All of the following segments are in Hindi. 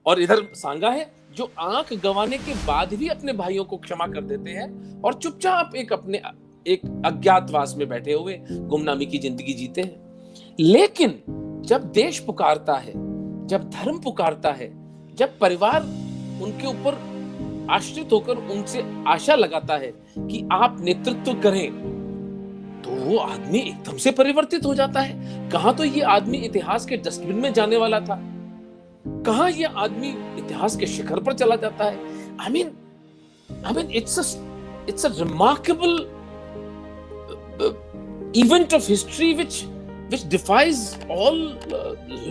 और इधर सांगा है जो आंख गंवाने के बाद भी अपने भाइयों को क्षमा कर देते हैं और चुपचाप एक अज्ञातवास में बैठे हुए गुमनामी की जिंदगी जीते हैं। लेकिन जब देश पुकारता है, जब धर्म पुकारता है, जब परिवार उनके ऊपर आश्रित होकर उनसे आशा लगाता है कि आप नेतृत्व करें, तो वो आदमी एकदम से परिवर्तित हो जाता है। कहां तो ये आदमी इतिहास के डस्टबिन में जाने वाला था, कहां ये आदमी इतिहास के शिखर पर चला जाता है। I mean it's a remarkable event of history which defies all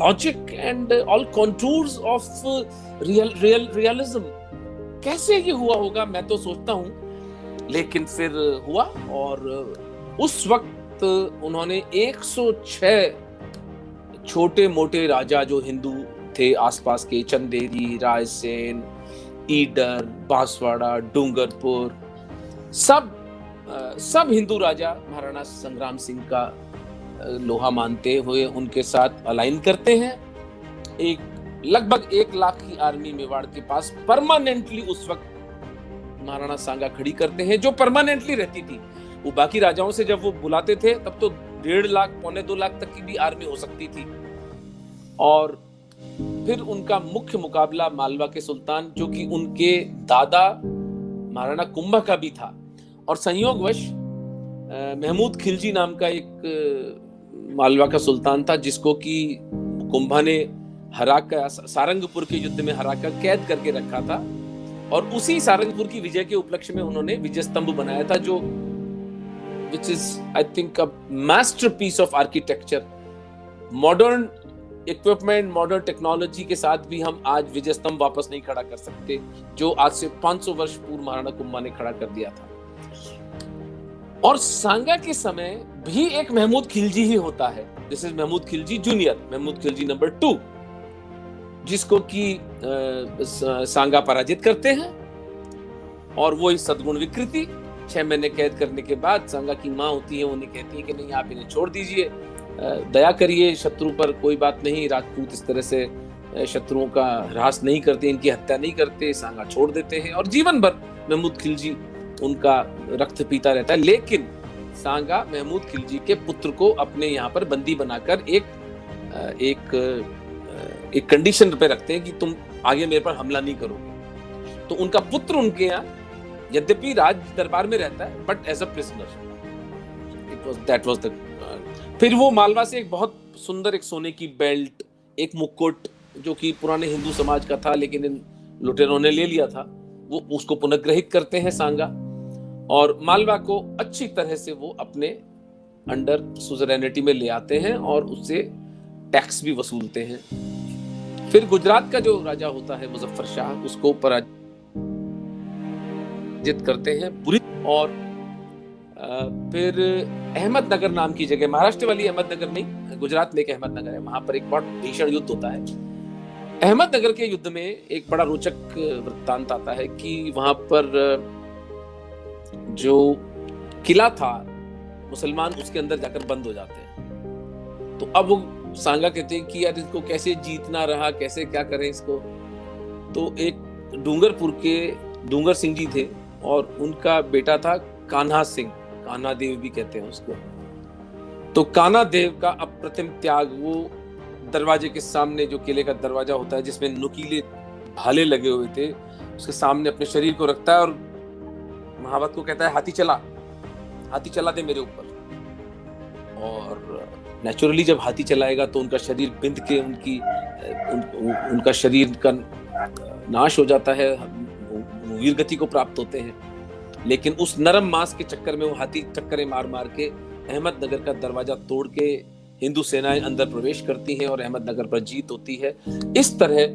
logic and all contours of realism। कैसे ये हुआ होगा मैं तो सोचता हूं, लेकिन फिर हुआ। और उस वक्त उन्होंने 106 छोटे मोटे राजा जो हिंदू थे आसपास के, चंदेरी, रायसेन, ईडर, बांसवाड़ा, डूंगरपुर, सब हिंदू राजा महाराणा संग्राम सिंह का लोहा मानते हुए उनके साथ अलाइन करते हैं। एक लगभग 1 लाख की आर्मी मेवाड़ के पास परमानेंटली उस वक्त महाराणा सांगा खड़ी करते हैं, जो परमानेंटली रहती थी। वो बाकी राजाओं से जब वो बुलाते थे तब तो 1.5 लाख, 2.25 लाख तक की भी आर्मी हो सकती थी। और फिर उनका मुख्य मुकाबला मालवा के सुल्तान, जो कि उनके दादा महाराणा कुंभा का भी था, और संयोगवश महमूद खिलजी नाम का एक मालवा का सुल्तान था, जिसको कि कुंभा ने हराकर, सारंगपुर के युद्ध में हराकर कैद करके रखा था। और उसी सारंगपुर की विजय के उपलक्ष्य में उन्होंने विजय स्तंभ बनाया था, जो which is I think a masterpiece of architecture. Modern equipment, modern technology के साथ भी हम आज विजय स्तंभ वापस नहीं खड़ा कर सकते, जो आज से 500 वर्ष पूर्व महाराणा कुंभा ने खड़ा कर दिया था। और सांगा के समय भी एक महमूद खिलजी ही होता है। This is Mahmud Khilji junior, Mahmud Khilji number 2, जिसको कि सांगा पराजित करते हैं। और वो इस सद्गुण विकृति 6 महीने कैद करने के बाद सांगा की माँ होती है, उन्हें कहती है कि नहीं, आप इन्हें छोड़ दीजिए, दया करिए शत्रु पर, कोई बात नहीं, राजपूत इस तरह से शत्रुओं का ह्रास नहीं करते, इनकी हत्या नहीं करते। सांगा छोड़ देते हैं और जीवन भर महमूद खिलजी उनका रक्त पीता रहता है। लेकिन सांगा महमूद खिलजी के पुत्र को अपने यहाँ पर बंदी बनाकर एक कंडीशन पे रखते हैं कि तुम आगे मेरे पर हमला नहीं करोगे। तो उनका पुत्र उनके यहाँ यद्यपि राज दरबार में रहता है, but as a prisoner. That was the फिर वो मालवा से एक बहुत सुंदर एक सोने की बेल्ट, एक मुकुट, जो कि पुराने हिंदू समाज का था लेकिन इन लुटेरों ने ले लिया था, वो उसको पुनर्ग्रहित करते हैं सांगा। और मालवा को अच्छी तरह से वो अपने अंडर सुजरेनिटी में ले आते हैं और उससे टैक्स भी वसूलते हैं। फिर गुजरात का जो राजा होता है मुजफ्फर शाह, उसको पराजित करते हैं बुरी। और फिर अहमदनगर नाम की जगह, महाराष्ट्र वाली अहमदनगर नहीं, गुजरात में एक अहमदनगर है, वहां पर एक बहुत भीषण युद्ध होता है। अहमदनगर के युद्ध में एक बड़ा रोचक वृत्तांत आता है कि वहां पर जो किला था मुसलमान उसके अंदर जाकर बंद हो जाते हैं। तो अब वो सांगा कहते हैं कि यार इसको कैसे जीतना रहा, कैसे क्या करें इसको। तो एक डूंगरपुर के डूंगर सिंह जी थे और उनका बेटा था कान्हा सिंह, कान्हा देव भी कहते हैं उसको। तो कान्हा देव का अप्रतिम त्याग, वो दरवाजे के सामने जो किले का दरवाजा होता है जिसमें नुकीले भाले लगे हुए थे, उसके सामने अपने शरीर को रखता है और महावत को कहता है हाथी चला दे मेरे ऊपर। और नेचुरली जब हाथी चलाएगा तो उनका शरीर बिंद के उनका शरीर का नाश हो जाता है, वीर गति को प्राप्त होते हैं। लेकिन उस नरम मांस के चक्कर में वो हाथी चक्करे मार मार के अहमदनगर का दरवाजा तोड़ के हिंदू सेनाएं अंदर प्रवेश करती हैं और अहमदनगर पर जीत होती है। इस तरह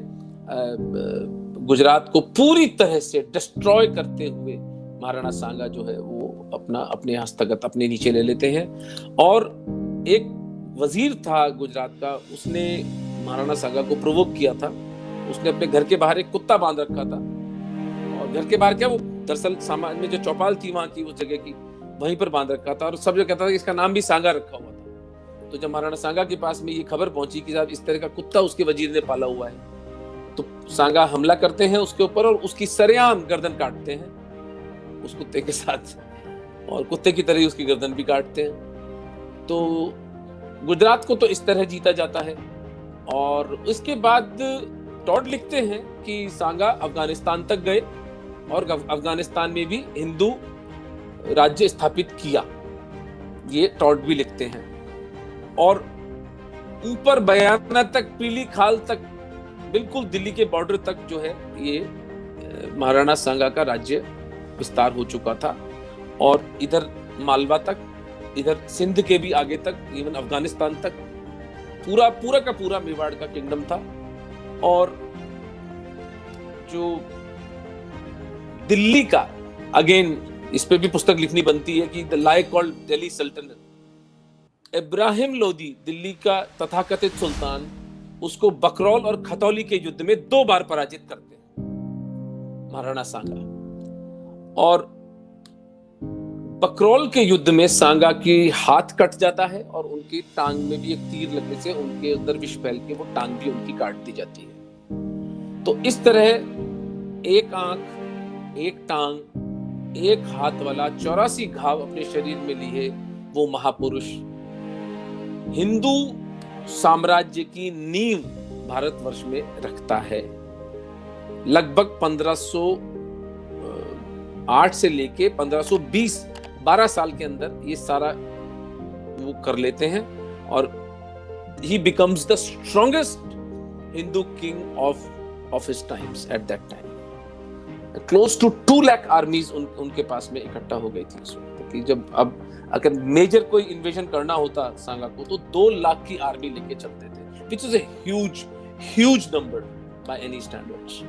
गुजरात को पूरी तरह से डिस्ट्रॉय करते हुए महाराणा सांगा जो है वो अपने हस्तगत अपने नीचे ले लेते हैं। और एक वजीर था गुजरात का, उसने महाराणा सांगा को प्रोवोक किया था। उसने अपने घर के बाहर एक कुत्ता बांध रखा था, और घर के बाहर क्या, वो दरअसल समाज में जो चौपाल थी वहां की उस जगह की, वहीं पर बांध रखा था। और सब जो कहता था कि इसका नाम भी सांगा रखा हुआ था। तो जब महाराणा सांगा के पास में ये खबर पहुंची कि साहब इस तरह का कुत्ता उसके वजीर ने पाला हुआ है, तो सांगा हमला करते हैं उसके ऊपर और उसकी सरेआम गर्दन काटते हैं उस कुत्ते के साथ, और कुत्ते की तरह ही उसकी गर्दन भी काटते हैं। तो गुजरात को तो इस तरह जीता जाता है। और इसके बाद टॉड लिखते हैं कि सांगा अफगानिस्तान तक गए और अफगानिस्तान में भी हिंदू राज्य स्थापित किया, ये टॉड भी लिखते हैं। और ऊपर बयाना तक, पीली खाल तक, बिल्कुल दिल्ली के बॉर्डर तक जो है ये महाराणा सांगा का राज्य विस्तार हो चुका था। और इधर मालवा तक, इधर सिंध के भी आगे तक, इवन अफगानिस्तान तक पूरा का पूरा मेवाड़ का किंगडम था। और जो दिल्ली का, अगेन इस पे भी पुस्तक लिखनी बनती है कि द लाई कॉल्ड दिल्ली सल्तनत, इब्राहिम लोदी दिल्ली का तथाकथित सुल्तान, उसको बकरौल और खतौली के युद्ध में 2 बार पराजित करते हैं महाराणा सांगा। और बकरौल के युद्ध में सांगा की हाथ कट जाता है और उनकी टांग में भी एक तीर लगने से उनके अंदर विष फैल के वो टांग भी उनकी काट दी जाती है। तो इस तरह एक आंख, एक टांग, एक हाथ वाला 84 घाव अपने शरीर में लिए वो महापुरुष हिंदू साम्राज्य की नींव भारतवर्ष में रखता है। लगभग 1508 से लेके 1520, 12 साल के अंदर ये सारा वो कर लेते हैं और he becomes the strongest Hindu king of his times at that time. Close to 2 lakh आर्मीज उनके पास में इकट्ठा हो गई थी उस वक्त कि जब अब अगर मेजर कोई इन्वेजन करना होता सांगा को तो 2 लाख की आर्मी लेके चलते थे, which is a huge number by any standards.